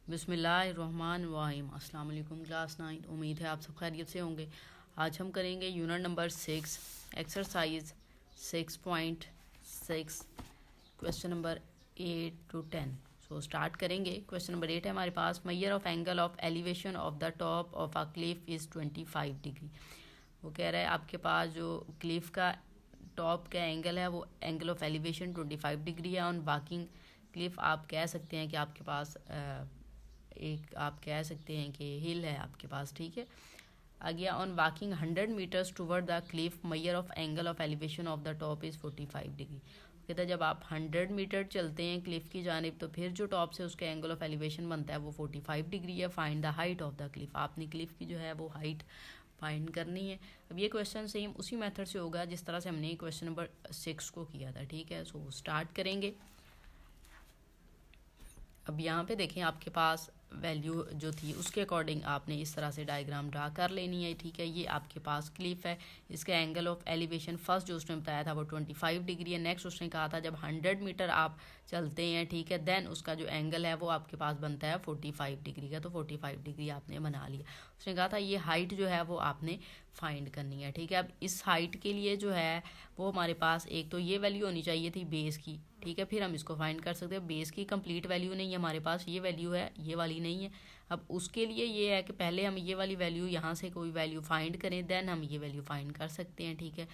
बिस्मिल्लाहिर्रहमानिर्रहीम। अस्सलाम वालेकुम क्लास 9। उम्मीद है आप सब खैरियत से होंगे। आज हम करेंगे unit number 6 exercise 6.6 question number 8 to 10। So start करेंगे। क्वेश्चन नंबर 8 है हमारे पास, measure of angle of elevation of the top of a cliff is 25 degree. वो कह रहा है आपके पास जो क्लिफ का टॉप का एंगल है वो एंगल ऑफ एलिवेशन 25 डिग्री है। ऑन वॉकिंग क्लिफ आप कह सकते हैं कि आपके पास एक आप कह सकते हैं कि हिल है आपके पास, ठीक है। आगे, on walking 100 metres toward the cliff measure of angle of elevation of the top is 45 degree. कहता है जब आप 100 मीटर चलते हैं क्लिफ की जानिब तो फिर जो टॉप से उसका एंगल ऑफ एलिवेशन बनता है वो 45 डिग्री है। Find the height of the Cliff. आपने क्लिफ की जो है वो हाइट फाइंड करनी है। अब ये क्वेश्चन सेम उसी मेथड से होगा जिस तरह से हमने क्वेश्चन नंबर 6 को किया था, ठीक है। सो स्टार्ट करेंगे। अब यहाँ पे देखें आपके पास वैल्यू जो थी उसके अकॉर्डिंग आपने इस तरह से डायग्राम ड्रा कर लेनी है, ठीक है। ये आपके पास क्लिफ है, इसका एंगल ऑफ एलिवेशन फर्स्ट जो उसने बताया था वो 25 डिग्री है। नेक्स्ट उसने कहा था जब 100 मीटर आप चलते हैं, ठीक है, देन उसका जो एंगल है वो आपके पास बनता है 45 डिग्री का। तो 45 डिग्री आपने बना लिया। उसने कहा था ये हाइट जो है वो आपने फाइंड करनी है, ठीक है। अब इस हाइट के लिए जो है वो हमारे पास एक तो ये वैल्यू होनी चाहिए थी बेस की, ठीक है, फिर हम इसको फाइंड कर सकते हैं। बेस की कंप्लीट वैल्यू नहीं है हमारे पास, ये वैल्यू है, ये वाली नहीं है। अब उसके लिए ये है कि पहले हम ये वाली वैल्यू यहाँ से कोई वैल्यू फाइंड करें, देन हम ये वैल्यू फाइंड कर सकते हैं, ठीक है।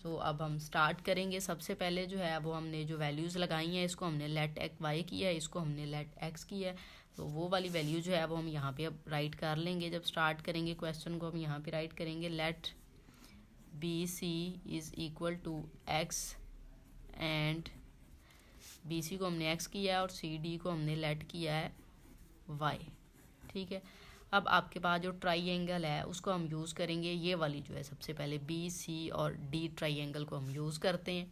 सो अब हम स्टार्ट करेंगे। सबसे पहले जो है वो हमने जो वैल्यूज़ लगाई हैं इसको हमने लेट एक्स वाई किया है, इसको हमने लेट एक्स किया है। तो वो वाली वैल्यू जो है वो हम यहाँ पे अब राइट कर लेंगे। जब स्टार्ट करेंगे क्वेश्चन को हम यहाँ पे राइट करेंगे, let B C is equal to x and B C को हमने एक्स किया है और सी डी को हमने लेट किया है वाई, ठीक है। अब आपके पास जो ट्राइंगल है उसको हम यूज़ करेंगे, ये वाली जो है सबसे पहले बी सी और डी ट्राइंगल को हम यूज़ करते हैं।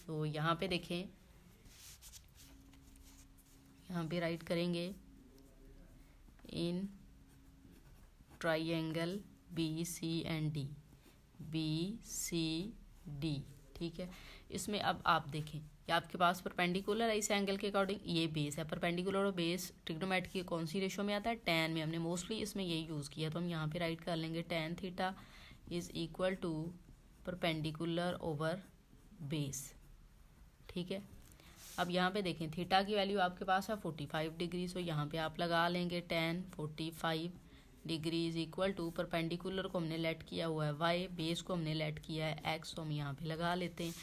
तो यहाँ पे देखें, यहाँ पे राइट करेंगे in triangle B C and D, B C D, ठीक है। इसमें अब आप देखें कि आपके पास परपेंडिकुलर है इस एंगल के अकॉर्डिंग, ये बेस है। परपेंडिकुलर और बेस ट्रिग्नोमेट्री की कौन सी रेशो में आता है? tan में। हमने मोस्टली इसमें यही यूज़ किया, तो हम यहाँ पे राइट कर लेंगे tan theta is equal to perpendicular over base, ठीक है। अब यहाँ पे देखें थीटा की वैल्यू आपके पास है 45 डिग्री, सो यहाँ पे आप लगा लेंगे tan 45 degree is equal to perpendicular को हमने लेट किया हुआ है वाई, बेस को हमने लेट किया है एक्स, तो हम यहाँ पे लगा लेते हैं।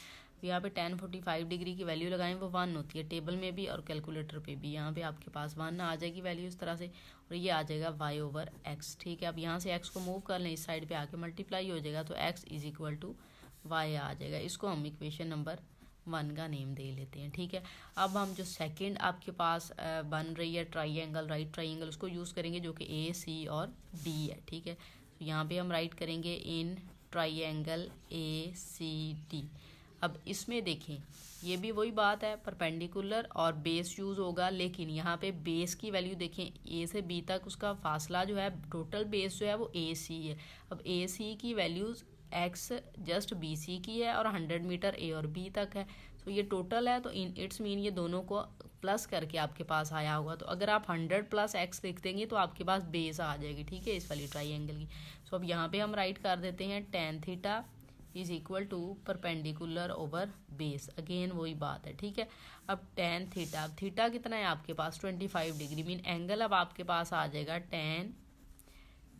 यहाँ पे tan 45 डिग्री की वैल्यू लगाएं वो 1 होती है, टेबल में भी और कैलकुलेटर पे भी। यहाँ पे आपके पास 1 आ जाएगी वैल्यू इस तरह से, और ये आ जाएगा y ओवर x, ठीक है। अब यहाँ से x को मूव कर लें, इस साइड पे आके मल्टीप्लाई हो जाएगा, तो x is equal to y आ जाएगा। इसको हम इक्वेशन नंबर 1 का नेम दे लेते हैं, ठीक है। अब हम जो सेकंड आपके पास बन रही है ट्राइंगल, राइट ट्राइंगल, उसको यूज़ करेंगे जो कि ए सी और डी है, ठीक है। तो यहाँ पे हम राइट करेंगे in triangle A C D. अब इसमें देखें ये भी वही बात है, परपेंडिकुलर और बेस यूज़ होगा, लेकिन यहाँ पे बेस की वैल्यू देखें ए से बी तक उसका फासला जो है टोटल बेस जो है वो ए सी है। अब ए सी की values x just B C की है और 100 मीटर ए और बी तक है, तो ये टोटल है, तो इन इट्स मीन ये दोनों को प्लस करके आपके पास आया होगा। तो अगर आप 100 प्लस एक्स लिख देंगे तो आपके पास बेस आ जाएगी, ठीक है, इस वाली ट्राइंगल की। सो अब यहाँ पे हम राइट कर देते हैं tan theta is equal to perpendicular over base, again वही बात है, ठीक है। अब tan थीटा, अब थीटा कितना है आपके पास 25 डिग्री, मीन एंगल अब आपके पास आ जाएगा tan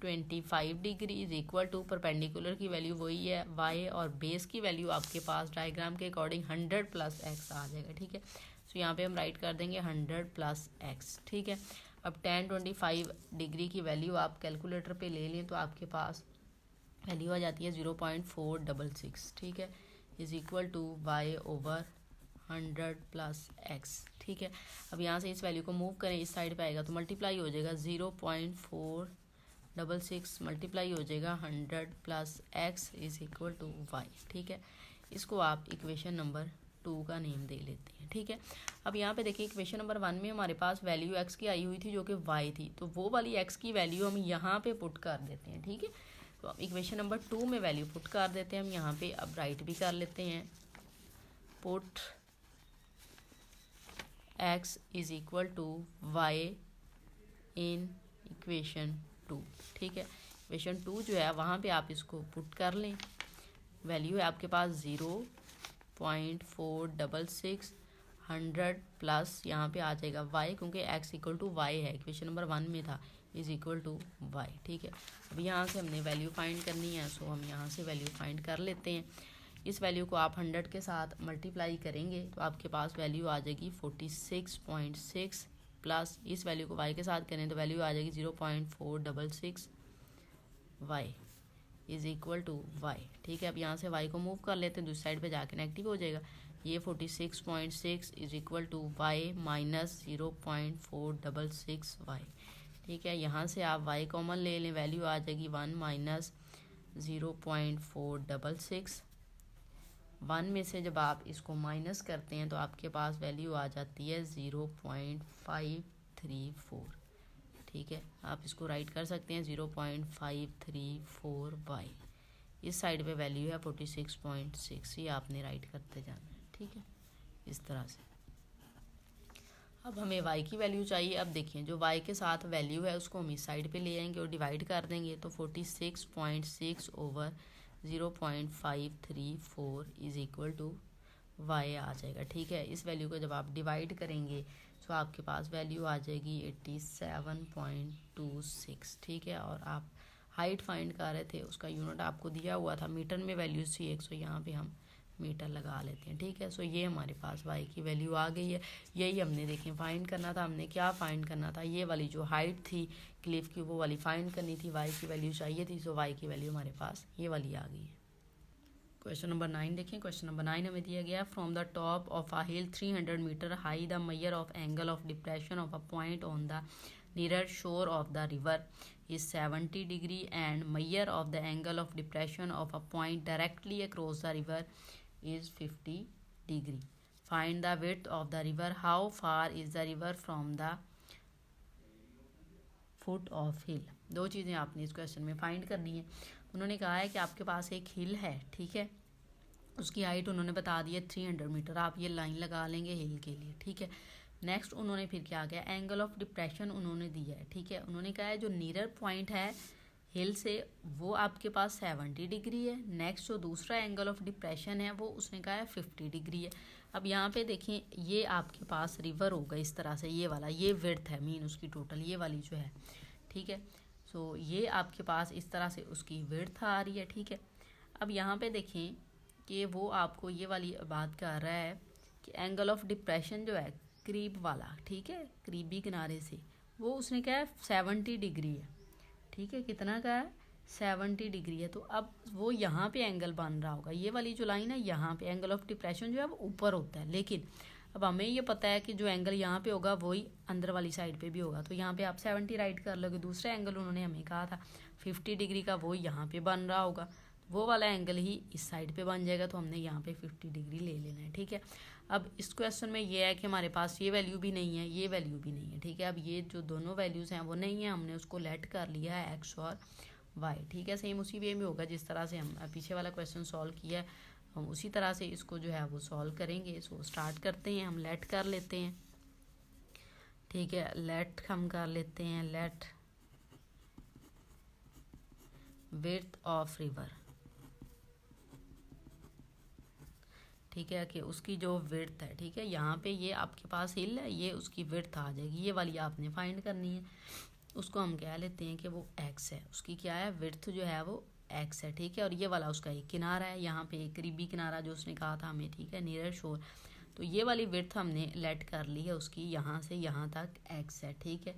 25 degree is equal to perpendicular की वैल्यू वही है y और बेस की वैल्यू आपके पास डायग्राम के अकॉर्डिंग 100 प्लस एक्स आ जाएगा, ठीक है। सो यहाँ पे हम राइट कर देंगे 100 प्लस एक्स, ठीक है। अब tan 25 डिग्री की वैल्यू आप कैलकुलेटर पे ले लें तो आपके पास वैल्यू आ जाती है 0.466, ठीक है, is equal to y over 100 plus x, ठीक है। अब यहाँ से इस वैल्यू को मूव करें, इस साइड पे आएगा तो मल्टीप्लाई हो जाएगा 0.466 मल्टीप्लाई हो जाएगा 100 plus x is equal to y, ठीक है। इसको आप इक्वेशन नंबर 2 का नेम दे लेते हैं, ठीक है। अब यहाँ पे देखिए इक्वेशन नंबर 1 में हमारे पास वैल्यू एक्स की आई हुई थी जो कि वाई थी, तो वो वाली एक्स की वैल्यू हम यहाँ पे पुट कर देते हैं, ठीक है। तो अब इक्वेशन नंबर 2 में वैल्यू पुट कर देते हैं हम यहाँ पे। अब राइट भी कर लेते हैं, put x is equal to y in equation 2, ठीक है। इक्वेशन 2 जो है वहाँ पे आप इसको पुट कर लें। वैल्यू है आपके पास 0.466, 100 प्लस यहाँ पे आ जाएगा y, क्योंकि x इक्वल टू वाई है, इक्वेशन नंबर 1 में था, इज इक्वल टू y, ठीक है। अब यहाँ से हमने वैल्यू फाइंड करनी है, सो हम यहाँ से वैल्यू फाइंड कर लेते हैं। इस वैल्यू को आप 100 के साथ मल्टीप्लाई करेंगे तो आपके पास वैल्यू आ जाएगी 46.6, प्लस इस वैल्यू को y के साथ करें तो वैल्यू आ जाएगी 0.466 y is equal to y, ठीक है। अब यहाँ से y को मूव कर लेते हैं, दूसरी साइड पे जाके नेगेटिव हो जाएगा। ये 46.6 is equal to y minus 0.466 y, ठीक है। यहाँ से आप y कॉमन ले लें, वैल्यू आ जाएगी 1 माइनस 0.466। 1 में से जब आप इसको माइनस करते हैं तो आपके पास वैल्यू आ जाती है 0.534, ठीक है। आप इसको राइट कर सकते हैं 0.534 y। इस साइड पे वैल्यू है 46.6, ये आपने राइट करते जाना है, ठीक है, इस तरह से। अब हमें y की वैल्यू चाहिए। अब देखिए जो y के साथ वैल्यू है उसको हम इस साइड पे ले आएंगे और डिवाइड कर देंगे, तो 46.6 over 0.534 is equal to y आ जाएगा, ठीक है। इस वैल्यू को जब आप डिवाइड करेंगे तो आपके पास वैल्यू आ जाएगी 87.26, ठीक है। और आप हाइट फाइंड कर रहे थे, उसका यूनिट आपको दिया हुआ था, मीटर में वैल्यू थी 100, यहाँ पे हम मीटर लगा लेते हैं, ठीक है। सो ये हमारे पास y की वैल्यू आ गई है। यही हमने देखें फाइंड करना था। हमने क्या फाइंड करना था, ये वाली जो हाइट थी क्लिफ की वो वाली फाइंड करनी थी, y की वैल्यू चाहिए थी, सो y की वैल्यू हमारे पास ये वाली आ गई है। क्वेश्चन नंबर 9 देखें। क्वेश्चन नंबर 9 हमें दिया गया, from the top of a hill 300 metre high the measure of angle of depression of a point on the nearer shore of the river is 70 degree and measure of the angle of depression of a point directly across the river is 50 degree. Find the width of the river. How far is the river from the foot of hill? दो चीज़ें आपने इस question में find करनी है। उन्होंने कहा है कि आपके पास एक हिल है, ठीक है, उसकी हाइट उन्होंने बता दी है 300 मीटर। आप ये लाइन लगा लेंगे हिल के लिए, ठीक है। नेक्स्ट उन्होंने फिर क्या किया, एंगल ऑफ डिप्रेशन उन्होंने दिया है, ठीक है। उन्होंने कहा है जो नियर पॉइंट है हिल से वो आपके पास 70 डिग्री है। नेक्स्ट जो दूसरा एंगल ऑफ डिप्रेशन है वो उसने कहा है 50 डिग्री है। अब यहाँ पे देखें, ये आपके पास रिवर होगा इस तरह से, ये वाला, ये विड्थ है मीन उसकी टोटल, ये वाली जो है, ठीक है। सो ये आपके पास इस तरह से उसकी विड्थ आ रही है, ठीक है। अब यहाँ पे देखें कि वो आपको ये वाली बात कर रहा है कि एंगल ऑफ डिप्रेशन जो है करीब वाला, ठीक है, करीबी किनारे से, वो उसने क्या है 70 डिग्री है, ठीक है। कितना का है 70 डिग्री है। तो अब वो यहाँ पे एंगल बन रहा होगा, ये वाली जो लाइन है यहाँ पे एंगल ऑफ डिप्रेशन जो है वो ऊपर होता है, लेकिन अब हमें ये पता है कि जो एंगल यहाँ पे होगा वही अंदर वाली साइड पे भी होगा, तो यहाँ पे आप 70 राइट कर लोगे। दूसरा एंगल उन्होंने हमें कहा था 50 डिग्री का, वो यहाँ पे बन रहा होगा, वो वाला एंगल ही इस साइड पे बन जाएगा, तो हमने यहाँ पे 50 डिग्री ले लेना है, ठीक है। अब इस क्वेश्चन में ये है कि हमारे पास ये वैल्यू भी नहीं है, ये वैल्यू भी नहीं है, ठीक है। अब ये जो दोनों वैल्यूज़ हैं वो नहीं है, हमने उसको लेट कर लिया है एक्स और वाई, ठीक है। सेम उसी वे में होगा जिस तरह से हम पीछे वाला क्वेश्चन सॉल्व किया है, हम उसी तरह से इसको जो है वो सॉल्व करेंगे। सो स्टार्ट करते हैं, हम लेट कर लेते हैं, ठीक है। लेट हम कर लेते हैं, लेट विड्थ ऑफ रिवर, ठीक है, कि उसकी जो विड्थ है, ठीक है। यहाँ पे ये आपके पास हिल है, ये उसकी विड्थ आ जाएगी, ये वाली आपने फाइंड करनी है। उसको हम कह लेते हैं कि वो एक्स है, उसकी क्या है विड्थ जो है वो एक्स है, ठीक है। और ये वाला उसका एक किनारा है, यहाँ पे एक करीबी किनारा जो उसने कहा था हमें, ठीक है, नियर शोर। तो ये वाली विड्थ हमने लेट कर ली है उसकी, यहाँ से यहाँ तक एक्स है, ठीक है।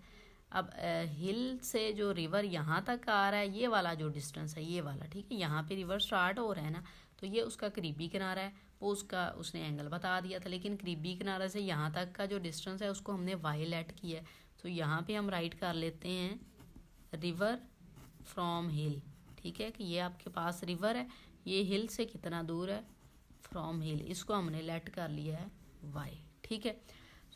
अब हिल से जो रिवर यहाँ तक आ रहा है, ये वाला जो डिस्टेंस है ये वाला, ठीक है, यहाँ पे रिवर स्टार्ट हो रहा है ना, तो ये उसका करीबी किनारा है, वो उसका उसने एंगल बता दिया था। लेकिन करीबी किनारे से यहाँ तक का जो डिस्टेंस है उसको हमने वाई लेट किया है, तो यहाँ पे हम राइट कर लेते हैं रिवर फ्रॉम हिल, ठीक है, कि ये आपके पास रिवर है, ये हिल से कितना दूर है फ्रॉम हिल, इसको हमने लेट कर लिया है वाई, ठीक है।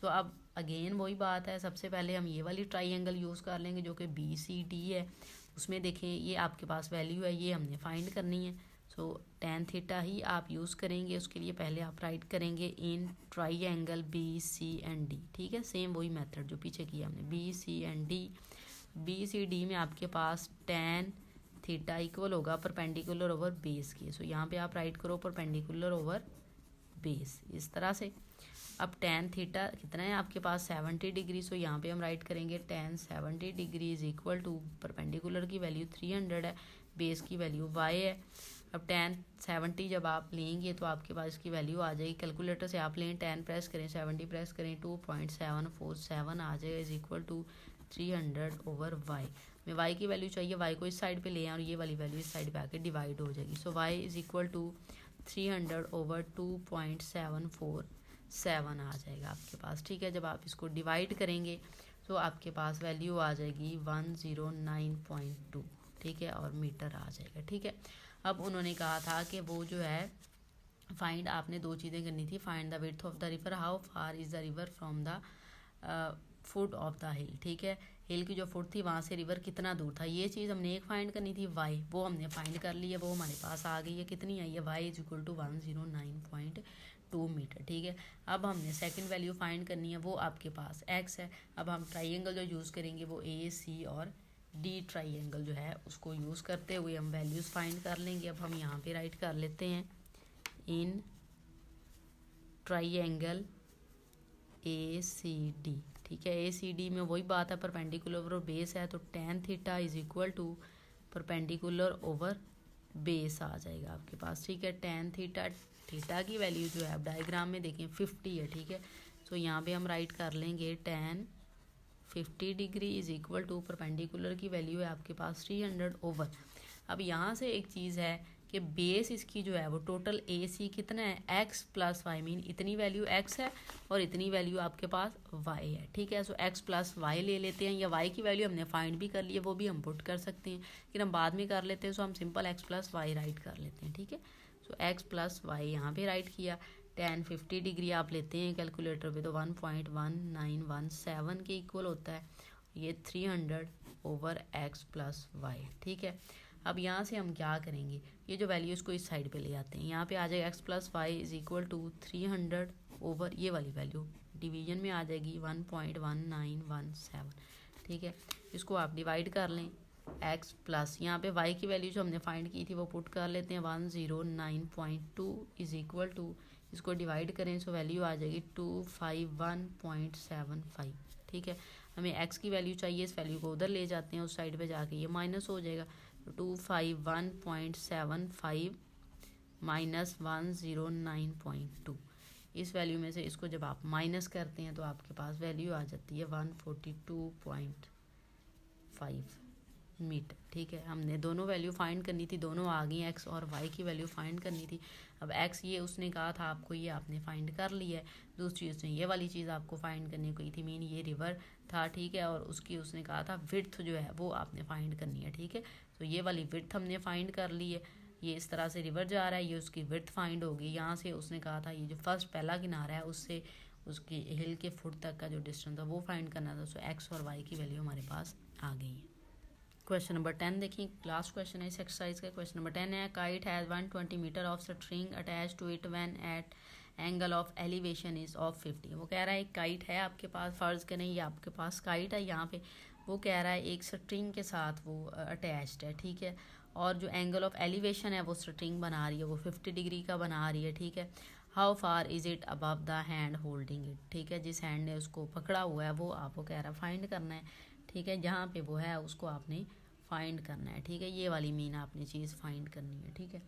तो अब अगेन वही बात है, सबसे पहले हम ये वाली ट्राइंगल यूज़ कर लेंगे जो कि BCD है। उसमें देखें ये आपके पास वैल्यू है, ये हमने फाइंड करनी है। सो टेन थीटा ही आप यूज़ करेंगे। उसके लिए पहले आप राइट करेंगे in triangle B C and D, ठीक है, सेम वही मेथड जो पीछे किया हमने, B C and D. B C D में आपके पास टेन थीटा इक्वल होगा परपेंडिकुलर ओवर बेस की। सो यहाँ पे आप राइट करो परपेंडिकुलर ओवर बेस इस तरह से। अब टेन थीटा कितना है आपके पास 70 डिग्री। सो यहाँ पे हम राइट करेंगे tan 70 degree is equal to perpendicular की वैल्यू 300 है, बेस की वैल्यू y है। अब टेन 70 जब आप लेंगे तो आपके पास इसकी वैल्यू आ जाएगी, कैलकुलेटर से आप लें, 10 प्रेस करें, 70 प्रेस करें, 2.747 आ जाएगा is equal to 300 over y। में y की वैल्यू चाहिए, y को इस साइड पे ले आए और ये वाली वैल्यू इस साइड पे आके डिवाइड हो जाएगी। So y is equal to 300 over 2.747 आ जाएगा आपके पास, ठीक है। जब आप इसको डिवाइड करेंगे तो आपके पास वैल्यू आ जाएगी 109.2, ठीक है, और मीटर आ जाएगा, ठीक है। अब उन्होंने कहा था कि वो जो है फाइंड, आपने दो चीज़ें करनी थी, find the width of the river, how far is the river from the foot of the हिल, ठीक है, हिल की जो फुट थी वहाँ से रिवर कितना दूर था, ये चीज़ हमने एक फाइंड करनी थी y, वो हमने फाइंड कर ली है, वो हमारे पास आ गई है, कितनी आई है y is equal to 109.2 metre, ठीक है। अब हमने सेकंड वैल्यू फाइंड करनी है, वो आपके पास x है। अब हम ट्राइंगल जो यूज़ करेंगे वो ए सी और डी ट्राइंगल जो है उसको यूज़ करते हुए हम वैल्यूज़ फाइंड कर लेंगे। अब हम यहाँ पे राइट कर लेते हैं in triangle A C D, ठीक है। ए सी डी में वही बात है, परपेंडिकुलर ओवर बेस है, तो tan theta is equal to perpendicular over base आ जाएगा आपके पास, ठीक है। टेन थीटा, थीटा की वैल्यू जो है अब डायग्राम में देखें 50 है, ठीक है। तो यहाँ पे हम राइट कर लेंगे tan 50 degree is equal to perpendicular की वैल्यू है आपके पास 300 ओवर। अब यहाँ से एक चीज़ है कि बेस इसकी जो है वो टोटल ए सी कितना है x प्लस वाई, मीन इतनी वैल्यू x है और इतनी वैल्यू आपके पास y है, ठीक है। सो x प्लस वाई ले लेते हैं, या y की वैल्यू हमने फाइंड भी कर ली है, वो भी हम पुट कर सकते हैं, लेकिन हम बाद में कर लेते हैं। सो हम simple x plus y write कर लेते हैं, ठीक है। सो x प्लस वाई यहाँ पे राइट किया, टेन 50 डिग्री आप लेते हैं कैलकुलेटर पे तो 1.1917 के इक्वल होता है, ये 300 ओवर x प्लस वाई, ठीक है। अब यहाँ से हम क्या करेंगे, ये जो वैल्यू इसको इस साइड पे ले आते हैं, यहाँ पे आ जाएगा x plus y is equal to 300 over ये वाली वैल्यू डिवीजन में आ जाएगी 1.1917, ठीक है। इसको आप डिवाइड कर लें, x प्लस यहाँ पे y की वैल्यू जो हमने फाइंड की थी वो पुट कर लेते हैं 109.2 इज इक्वल टू, इसको डिवाइड करें सो वैल्यू आ जाएगी 251.75, ठीक है। हमें x की वैल्यू चाहिए, इस वैल्यू को उधर ले जाते हैं, उस साइड पे जाके ये माइनस हो जाएगा, 251.75 माइनस 109.2, इस वैल्यू में से इसको जब आप माइनस करते हैं तो आपके पास वैल्यू आ जाती है 142.5 मीटर, ठीक है। हमने दोनों वैल्यू फाइंड करनी थी, दोनों आ गई, एक्स और वाई की वैल्यू फाइंड करनी थी। अब एक्स ये उसने कहा था आपको, ये आपने फाइंड कर लिया है। दूसरी उसने ये वाली चीज़ आपको फाइंड करनी कोई थी, मीन ये रिवर था, ठीक है, और उसकी उसने कहा था विड्थ जो है वो आपने फाइंड करनी है, ठीक है। तो ये वाली विड्थ हमने फाइंड कर ली है, ये इस तरह से रिवर जा रहा है, ये उसकी विड्थ फाइंड होगी। यहाँ से उसने कहा था ये जो फर्स्ट पहला किनारा है उससे उसकी हिल के फुट तक का जो डिस्टेंस था वो फाइंड करना था। सो एक्स और वाई की वैल्यू हमारे पास आ गई है। क्वेश्चन नंबर 10 देखिए, लास्ट क्वेश्चन है इस एक्सरसाइज का। क्वेश्चन नंबर 10 है, kite has 120 metre of string attach to it when at angle of elevation is of 50। वो कह रहा है एक काइट है आपके पास, फर्ज करें ये आपके पास काइट है, यहाँ पे वो कह रहा है एक स्ट्रिंग के साथ वो अटैच्ड है, ठीक है, और जो एंगल ऑफ एलिवेशन है वो स्ट्रिंग बना रही है, वो 50 डिग्री का बना रही है, ठीक है। How far is it above the hand holding it, ठीक है, जिस हैंड ने उसको पकड़ा हुआ है वो आपको कह रहा है फाइंड करना है, ठीक है। जहाँ पे वो है उसको आपने फाइंड करना है, ठीक है, ये वाली मीन आपने चीज़ फाइंड करनी है, ठीक है।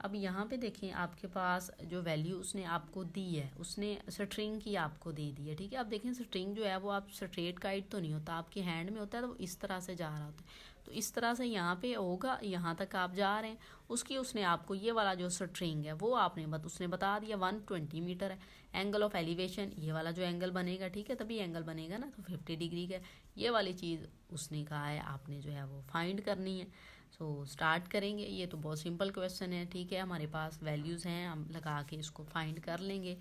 अब यहाँ पे देखें आपके पास जो वैल्यू उसने आपको दी है, उसने स्ट्रिंग की आपको दे दी है, ठीक है। अब देखें स्ट्रिंग जो है वो आप स्ट्रेट काइट तो नहीं होता, आपके हैंड में होता है, तो वो इस तरह से जा रहा होता है, तो इस तरह से यहाँ पे होगा, यहाँ तक आप जा रहे हैं, उसकी उसने आपको ये वाला जो स्ट्रिंग है वो आपने उसने बता दिया 120 मीटर है। एंगल ऑफ एलिवेशन ये वाला जो एंगल बनेगा, ठीक है, तभी एंगल बनेगा ना, तो 50 डिग्री का ये वाली चीज़ उसने कहा है आपने जो है वो फाइंड करनी है। सो स्टार्ट करेंगे, ये तो बहुत सिंपल क्वेश्चन है, ठीक है। हमारे पास वैल्यूज़ हैं, हम लगा के इसको फाइंड कर लेंगे।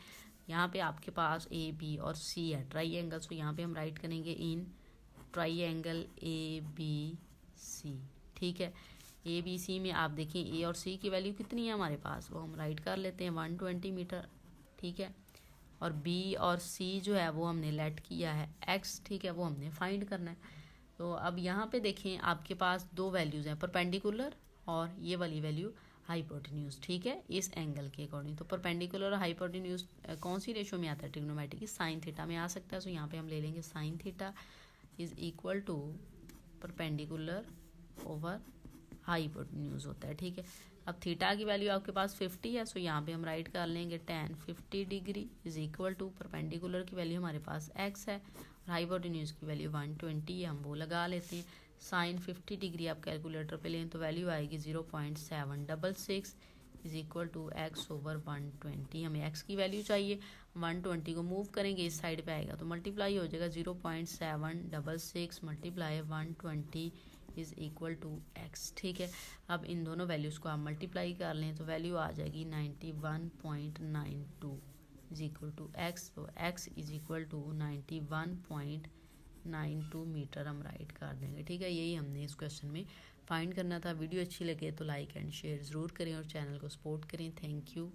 यहाँ पे आपके पास ए बी और सी है ट्राइंगल, सो यहाँ पे हम राइट करेंगे in triangle A B C, ठीक है। ए बी सी में आप देखें ए और सी की वैल्यू कितनी है हमारे पास, वो हम राइट कर लेते हैं 120 मीटर, ठीक है। और बी और सी जो है वो हमने लेट किया है एक्स, ठीक है, वो हमने फाइंड करना है। तो अब यहाँ पे देखें आपके पास दो वैल्यूज़ हैं, परपेंडिकुलर और ये वाली वैल्यू हाइपोटेन्यूज, ठीक है, इस एंगल के अकॉर्डिंग। तो परपेंडिकुलर और हाइपोटेन्यूज कौन सी रेशो में आता है, ट्रिग्नोमेट्रिक की साइन थीटा में आ सकता है। तो यहाँ पे हम ले लेंगे sine theta is equal to perpendicular over hypotenuse होता है, ठीक है। अब थीटा की वैल्यू आपके पास 50 है, सो यहाँ पे हम राइट कर लेंगे tan 50 degree is equal to perpendicular की वैल्यू हमारे पास x है और हाइपोटेन्यूज की वैल्यू 120 है, हम वो लगा लेते हैं। साइन 50 डिग्री आप कैलकुलेटर पे लें तो वैल्यू आएगी 0.766 is equal to x over 120। हमें x की वैल्यू चाहिए, 120 को मूव करेंगे इस साइड पे आएगा तो मल्टीप्लाई हो जाएगा 0.766 multiply 120 is equal to x, ठीक है। अब इन दोनों वैल्यूज़ को आप मल्टीप्लाई कर लें तो वैल्यू आ जाएगी 91.92 इज इक्वल टू एक्स। तो x is equal to 91.92 metre हम राइट कर देंगे, ठीक है। यही हमने इस क्वेश्चन में फाइंड करना था। वीडियो अच्छी लगे तो लाइक एंड शेयर ज़रूर करें और चैनल को सपोर्ट करें। Thank you.